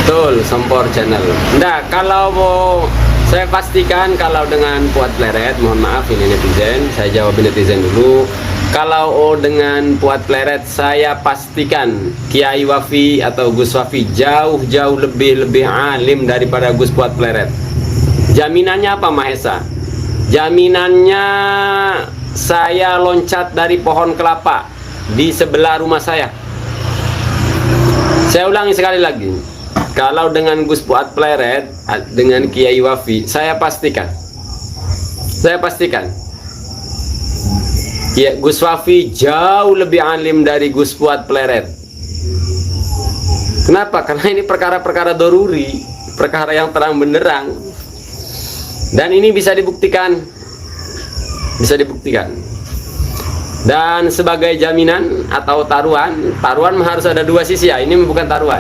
Betul, Sompor Channel. Nah, kalau mau saya pastikan kalau dengan Fuad Pleret, mohon maaf ini netizen, saya jawab netizen dulu. Kalau dengan Fuad Pleret, saya pastikan Kiai Wafi atau Gus Wafi jauh-jauh lebih alim daripada Gus Fuad Pleret. Jaminannya apa, Mahesa? Jaminannya saya loncat dari pohon kelapa di sebelah rumah saya. Saya ulangi sekali lagi. Kalau dengan Gus Fuad Pleret, dengan Kiai Wafi, saya pastikan ya, Gus Wafi jauh lebih alim dari Gus Fuad Pleret. Kenapa? Karena ini perkara-perkara doruri, perkara yang terang benderang, dan ini bisa dibuktikan. Dan sebagai jaminan atau taruhan harus ada dua sisi ya. Ini bukan taruhan.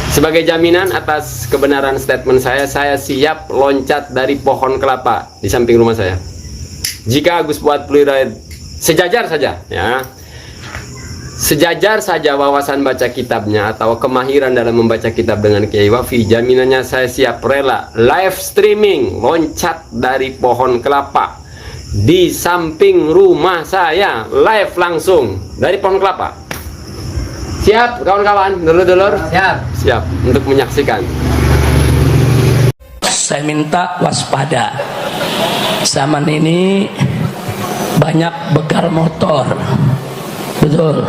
Sebagai jaminan atas kebenaran statement saya siap loncat dari pohon kelapa di samping rumah saya. Jika Gus Fuad Pleret sejajar saja ya, sejajar saja wawasan baca kitabnya atau kemahiran dalam membaca kitab dengan Kiai Wafi, jaminannya saya siap rela live streaming loncat dari pohon kelapa di samping rumah saya, live langsung dari pohon kelapa. Siap kawan-kawan, dulur-dulur? Siap untuk menyaksikan. Saya minta waspada. Zaman ini banyak begal motor, betul.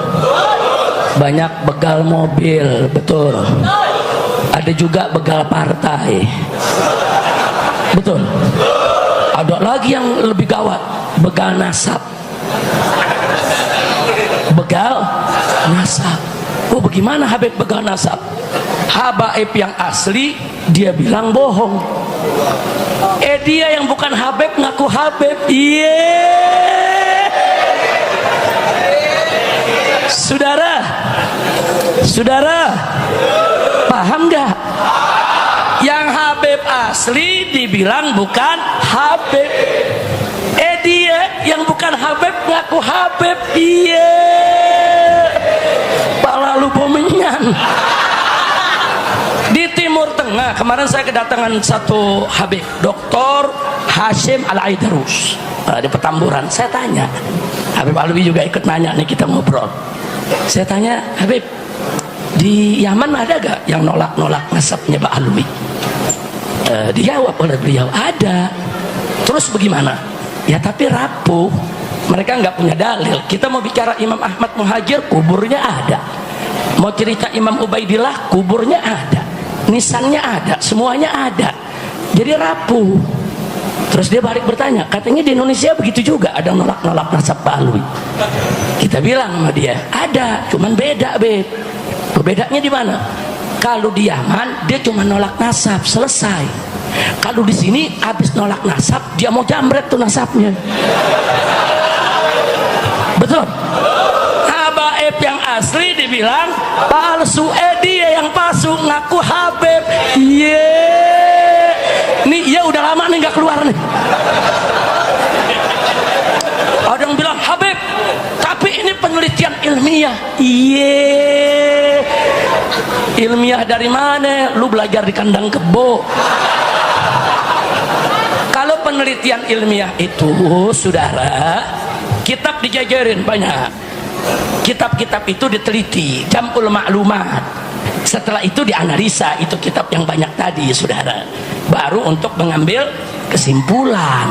Banyak begal mobil, betul. Ada juga begal partai, betul. Ada lagi yang lebih gawat, begal nasab. Begal nasab. Oh, bagaimana Habib begal nasab? Habaib yang asli dia bilang bohong. Dia yang bukan Habib ngaku Habib. Saudara, paham nggak? Yang Habib asli dibilang bukan Habib. Dia yang bukan Habib ngaku Habib. Pala lu pomenyan. Di Timur Tengah kemarin saya kedatangan satu Habib, Dr. Hashim Al-Aidarus, di Petamburan. Saya tanya, Habib Alwi juga ikut nanya nih, kita ngobrol. Saya tanya, Habib, di Yaman ada gak yang nolak nasabnya Pak Alwi? Dijawab oleh beliau, ada. Terus bagaimana? Ya tapi rapuh, mereka nggak punya dalil. Kita mau bicara Imam Ahmad Muhajir, kuburnya ada. Mau cerita Imam Ubaidillah, kuburnya ada, nisannya ada, semuanya ada. Jadi rapuh. Terus dia balik bertanya, katanya di Indonesia begitu juga, ada nolak nasab Pak Alwi. Kita bilang sama dia, ada, cuman beda, Beb. Bedanya di mana? Kalau di Yaman dia cuma nolak nasab, selesai. Kalau di sini habis nolak nasab, dia mau jambret tuh nasabnya. Betul? Habaib yang asli dibilang palsu, dia yang palsu ngaku Habib. Nih ya udah lama nih nggak keluar nih. Ada yang bilang Habib, tapi ini penelitian ilmiah. Ilmiah dari mana? Lu belajar di kandang kebo. Kalau penelitian ilmiah itu, saudara, kitab dijajarin banyak. Kitab-kitab itu diteliti, Jam'ul Ma'lumat. Setelah itu dianalisa, itu kitab yang banyak tadi, saudara. Baru untuk mengambil kesimpulan.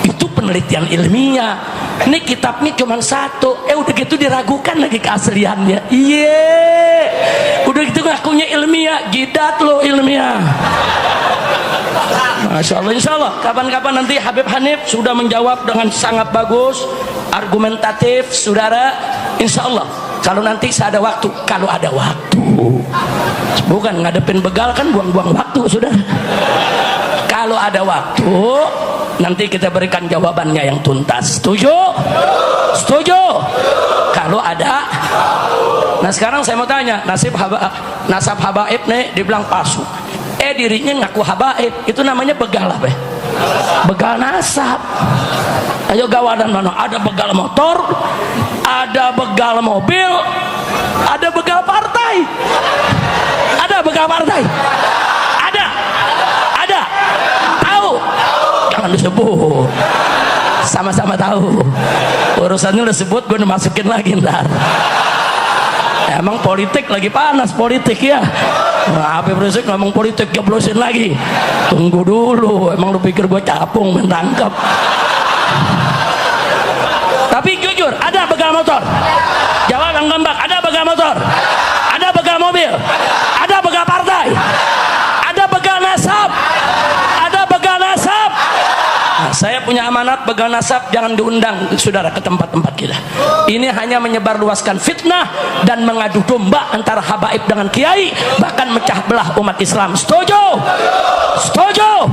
Itu penelitian ilmiah. Ini kitab ini cuma satu, udah gitu diragukan lagi keasliannya. Udah gitu ngakunya ilmiah, jidat lo ilmiah. Masya Allah, insya Allah kapan-kapan nanti Habib Hanif sudah menjawab dengan sangat bagus, argumentatif, saudara. Insya Allah kalau nanti saya ada waktu, kalau ada waktu, bukan ngadepin begal kan buang-buang waktu, saudara. Kalau ada waktu nanti kita berikan jawabannya yang tuntas. Setuju? Setuju? Kalau ada. Nah sekarang saya mau tanya, nasab habaib nih dibilang palsu, dirinya ngaku habaib, itu namanya begal apa? Begal nasab. Ayo gawadan mana? Ada begal motor, ada begal mobil, ada begal partai. Ada? Ada begal partai? Ada? Ada? Tahu? Jangan disebut. Sama-sama tahu. Urusannya udah sebut, gue udah masukin lagi ntar. Emang politik lagi panas politik ya. Nah, Habib Rizik ngomong politik jeblosin lagi. Tunggu dulu. Emang lu pikir gue capung main tangkap? Tapi jujur, ada begal motor? Jawab yang gambak. Ada begal motor? Ada begal mobil? Ada begal partai? Ada begal nasab? Ada begal nasab? Nah, saya punya amanat begal nasab jangan diundang saudara ke tempat-tempat kita. Ini hanya menyebarluaskan fitnah dan mengadu domba antara habaib dengan kiai, bahkan mecah belah umat Islam. Setuju? Setuju?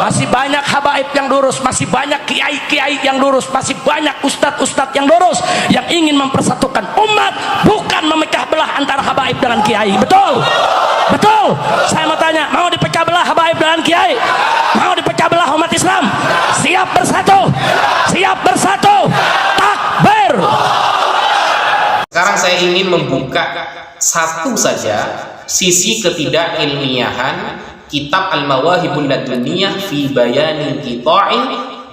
Masih banyak habaib yang lurus, masih banyak kiai-kiai yang lurus, masih banyak ustadz-ustadz yang lurus yang ingin mempersatukan umat, bukan memecah belah antara habaib dengan kiai. Betul? Betul? Saya mau tanya, mau dipecah belah habaib dengan kiai? Mau dipecah belah umat Islam? Siap bersatu? Siap bersatu? Takbir! Sekarang saya ingin membuka satu saja sisi ketidakilmiahan kitab Al-Mawahibun Laduniyah fi Bayani Qita'i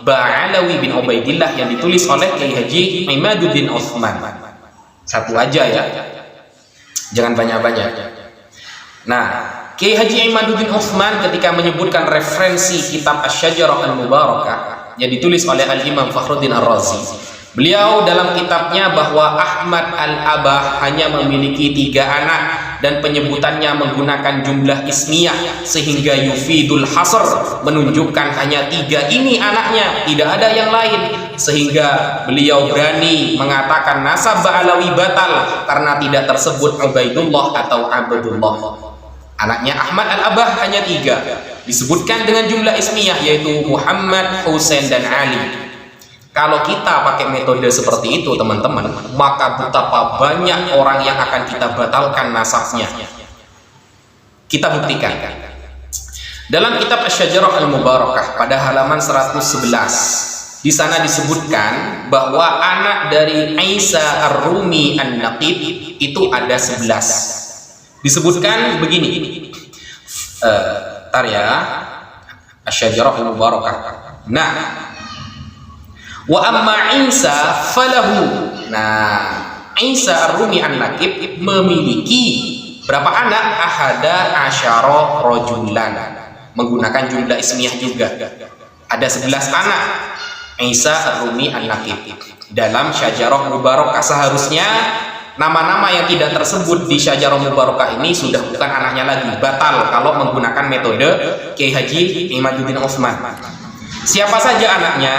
Ba'alawi bin Ubaidillah yang ditulis oleh Kiai Haji Imaduddin Utsman. Satu aja ya, jangan banyak-banyak. Nah, Kiai Haji Imaduddin Utsman ketika menyebutkan referensi kitab Asy-Syajarah Al-Mubarakah yang ditulis oleh Al-Imam Fakhruddin Ar-Razi, beliau dalam kitabnya bahwa Ahmad Al-Abah hanya memiliki 3 anak dan penyebutannya menggunakan jumlah ismiyah sehingga yufidul hasr, menunjukkan hanya 3 ini anaknya, tidak ada yang lain, sehingga beliau berani mengatakan nasab Ba'alawi batal karena tidak tersebut Ubaidullah atau Abdullah. Anaknya Ahmad Al-Abah hanya 3, disebutkan dengan jumlah ismiyah yaitu Muhammad, Husain dan Ali. Kalau kita pakai metode seperti itu teman-teman, maka betapa banyak orang yang akan kita batalkan nasabnya. Kita buktikan dalam kitab Asy-Syajarah Al-Mubarakah pada halaman 111. Di sana disebutkan bahwa anak dari Isa Ar-Rumi An-Naqib itu ada 11. Disebutkan begini, tar ya, Asy-Syajarah Al-Mubarakah. Nah, wa amma Isa falahu. Nah, Isa Ar-Rumi An-Naqib memiliki berapa anak? Ahada asyara rajulan, menggunakan jumlah ismiyah juga. Ada 11 anak Isa Ar-Rumi An-Naqib. Dalam Syajarah Mubarakah seharusnya nama-nama yang tidak tersebut di Syajarah Mubarakah ini sudah bukan anaknya lagi, batal kalau menggunakan metode Kiai Haji Imaduddin Utsman. Siapa saja anaknya?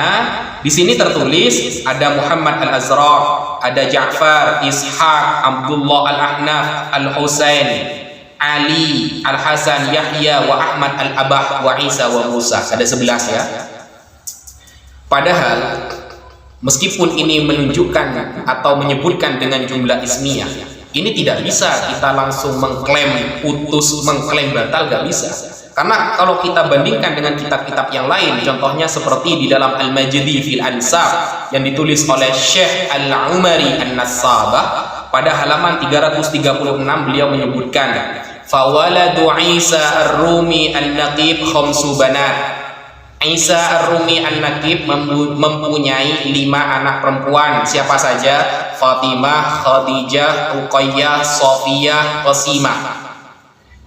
Di sini tertulis ada Muhammad Al-Azraq, ada Ja'far, Ishaq, Abdullah Al-Ahnaf, Al-Husain, Ali, Al-Hasan, Yahya, wa Ahmad Al-Abah, wa Isa, wa Musa. Ada 11 ya. Padahal meskipun ini menunjukkan atau menyebutkan dengan jumlah ismiyah, ini tidak bisa kita langsung mengklaim putus, mengklaim batal, gak bisa. Karena kalau kita bandingkan dengan kitab-kitab yang lain, contohnya seperti di dalam Al-Majdi fil Ansab yang ditulis oleh Syekh Al-Umari An-Nassabah, pada halaman 336 beliau menyebutkan fawaladu Isa Ar-Rumi An-Naqib khamsu banat. Isa Ar-Rumi An-Naqib mempunyai 5 anak perempuan. Siapa saja? Fatimah, Khadijah, Ruqayyah, Sofiyah, Qasimah.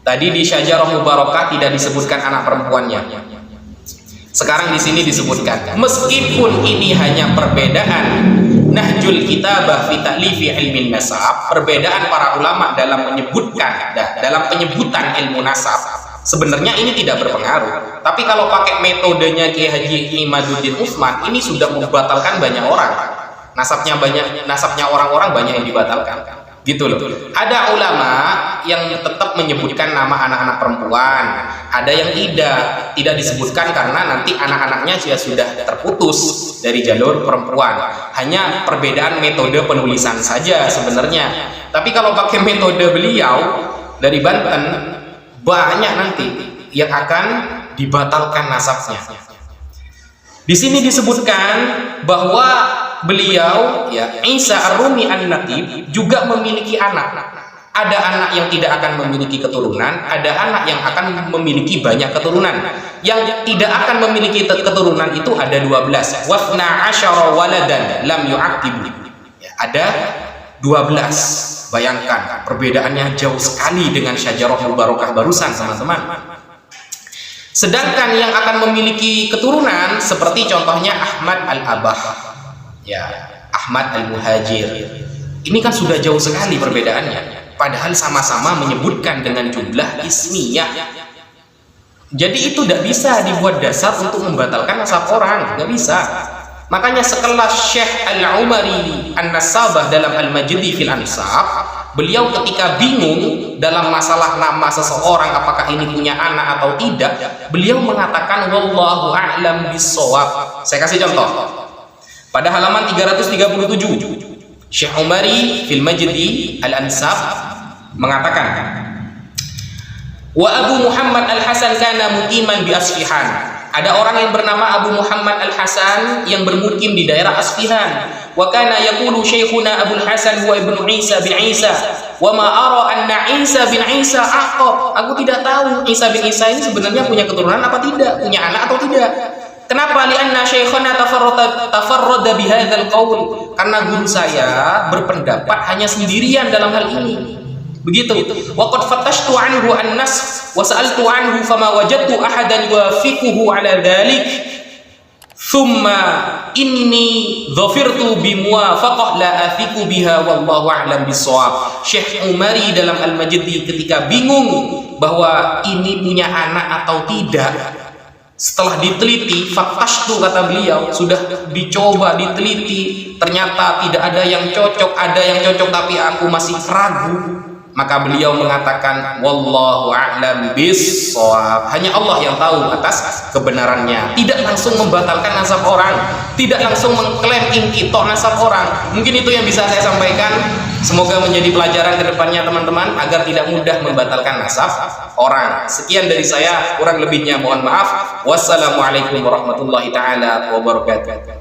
Tadi di Syajarah Mubarakah tidak disebutkan anak perempuannya. Sekarang di sini disebutkan. Meskipun ini hanya perbedaan Nahjul Kitabah fi Ta'lifi Ilmin Nasab, perbedaan para ulama dalam menyebutkan, dalam penyebutan ilmu nasab, sebenarnya ini tidak berpengaruh. Tapi kalau pakai metodenya Kiai Haji Imaduddin Utsman, ini sudah membatalkan banyak orang. Nasabnya orang-orang banyak yang dibatalkan. Gitu loh. Ada ulama yang tetap menyebutkan nama anak-anak perempuan, ada yang tidak disebutkan karena nanti anak-anaknya sudah terputus dari jalur perempuan. Hanya perbedaan metode penulisan saja sebenarnya. Tapi kalau pakai metode beliau dari Banten, banyak nanti yang akan dibatalkan nasabnya. Di sini disebutkan bahwa beliau ya Isa Ar-Rumi An-Naqib juga memiliki anak. Ada anak yang tidak akan memiliki keturunan, ada anak yang akan memiliki banyak keturunan. Yang tidak akan memiliki keturunan itu ada 12. Wafna asyara waladan lam yu'aqibu. Ya, ada 12. Bayangkan perbedaannya jauh sekali dengan syajarah mubarakah barusan, teman-teman. Sedangkan yang akan memiliki keturunan seperti contohnya Ahmad al-Abah, ya, Ahmad al-Muhajir. Ini kan sudah jauh sekali perbedaannya. Padahal sama-sama menyebutkan dengan jumlah ismiyah. Jadi itu tidak bisa dibuat dasar untuk membatalkan nasab orang, nggak bisa. Makanya sekelas Syekh Al-Umari An-Nasabah dalam Al-Majdi fil Ansab, beliau ketika bingung dalam masalah nama seseorang apakah ini punya anak atau tidak, beliau mengatakan wallahu a'lam bis-shawab. Saya kasih contoh. Pada halaman 337, Syekh Umari fil Majdi Al-Ansab mengatakan, wa Abu Muhammad Al-Hasan kana muqiman bi Asfihan. Ada orang yang bernama Abu Muhammad Al-Hasan yang bermukim di daerah Asfihan. Wa kana yaqulu syekhuna Abu Hasan huwa ibnu Isa bin Isa. Wa ma ara anna Isa bin Isa aqab. Aku tidak tahu Isa bin Isa ini sebenarnya punya keturunan apa tidak, punya anak atau tidak. Kenapa? Lianna syekhana tafarrada bihadzal qaul. Karena guru saya berpendapat hanya sendirian dalam hal ini. Begitu. Wa qad fatashtu anhu an-nas wa sa'altu anhu fama wajadtu ahadan yuwafiquhu ala dhalik. Thumma inni dhafirtu bi muwafaqah la athiqu biha wallahu a'lam bis-shawab. Syekh Umari dalam Al-Majdi ketika bingung bahwa ini punya anak atau tidak, setelah diteliti, fatashtu kata beliau, sudah dicoba diteliti, ternyata tidak ada yang cocok, ada yang cocok tapi aku masih ragu. Maka beliau mengatakan wallahu a'lam bis-shawab. Hanya Allah yang tahu atas kebenarannya. Tidak langsung membatalkan nasab orang, tidak langsung mengklaim inqita nasab orang. Mungkin itu yang bisa saya sampaikan. Semoga menjadi pelajaran ke depannya teman-teman agar tidak mudah membatalkan nasab orang. Sekian dari saya, kurang lebihnya mohon maaf. Wassalamualaikum warahmatullahi taala wabarakatuh.